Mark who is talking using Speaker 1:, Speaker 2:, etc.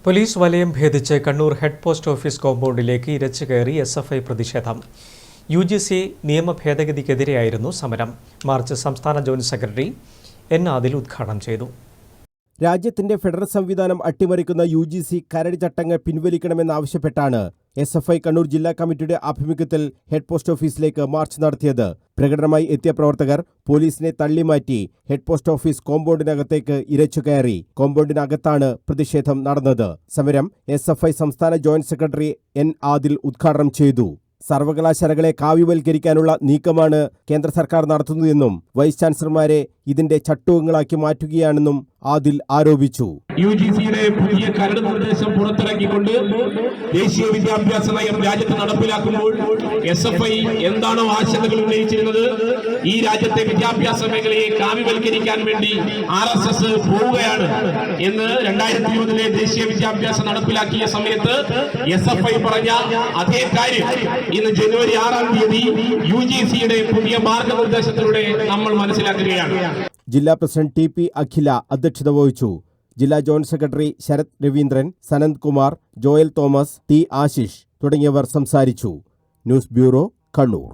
Speaker 1: Police വലയം ഭേദിച്ച് Kannur head post office കോമ്പൗണ്ടിലേക്ക് ഇരച്ചുകയറി എസ്എഫ്ഐ പ്രതിഷേധം. UGC നിയമ ഭേദഗതിക്കെതിരെയായിരുന്നു സമരം. മാർച്ച് സംസ്ഥാന ജോയിന്റ് സെക്രട്ടറി N. ആദിൽ ഉദ്ഘാടനം ചെയ്തു.
Speaker 2: രാജ്യത്തിന്റെ ഫെഡറൽ സംവിധാനം അട്ടിമറിക്കുന്ന UGC കരട് ചട്ടങ്ങൾ പിൻവലിക്കണമെന്നാവശ്യപ്പെട്ടാണ് SFI കണ്ണൂർ ജില്ലാ കമ്മിറ്റിയുടെ ആഭിമുഖ്യത്തിൽ ഹെഡ് പോസ്റ്റ് ഓഫീസിലേക്ക് മാർച്ച് നടത്തിയത്. പ്രകടനമായി എത്തിയ പ്രവർത്തകർ പോലീസിനെ തള്ളിമാറ്റി ഹെഡ് പോസ്റ്റ് ഓഫീസ് കോമ്പൗണ്ടിനകത്തേക്ക് ഇരച്ചുകയറി. കോമ്പൗണ്ടിനകത്താണ് പ്രതിഷേധം നടന്നത്. സമരം SFI സംസ്ഥാന ജോയിന്റ് സെക്രട്ടറി N. ആദിൽ ഉദ്ഘാടനം ചെയ്തു. സർവകലാശാലകളെ കാവ്യവൽക്കരിക്കാനുള്ള നീക്കമാണ് കേന്ദ്ര സർക്കാർ നടത്തുന്നതെന്നും വൈസ് ചാൻസലർമാരെ ഇതിന്റെ ചട്ടുകങ്ങളാക്കി മാറ്റുകയാണെന്നും ആദിൽ ആരോപിച്ചു.
Speaker 3: UGCയുടെ പുതിയ കരട് നിർദ്ദേശം പുറത്തിറക്കിക്കൊണ്ട് ദേശീയ വിദ്യാഭ്യാസ നയം രാജ്യത്ത് നടപ്പിലാക്കുമ്പോൾ SFI എന്താണോ ആശങ്കകൾ ഉന്നയിച്ചിരുന്നത്, ഈ രാജ്യത്തെ വിദ്യാഭ്യാസ മേഖലയെ കാവ്യവൽക്കരിക്കാൻ വേണ്ടി RSS പോവുകയാണ് എന്ന് 2020 ദേശീയ വിദ്യാഭ്യാസം നടപ്പിലാക്കിയ സമയത്ത് SFI പറഞ്ഞ അതേ കാര്യം ഇന്ന് ജനുവരി 6-ാം തീയതി UGCയുടെ പുതിയ മാർഗനിർദ്ദേശത്തിലൂടെ നമ്മൾ മനസ്സിലാക്കുകയാണ്.
Speaker 2: ജില്ലാ പ്രസിഡന്റ് TP അഖില അധ്യക്ഷത വഹിച്ചു. ജില്ലാ joint secretary Sarath Raveendran, Sanand Kumar, Joel Thomas, T. Ashish തുടങ്ങിയവർ സംസാരിച്ചു. News bureau, Kannur.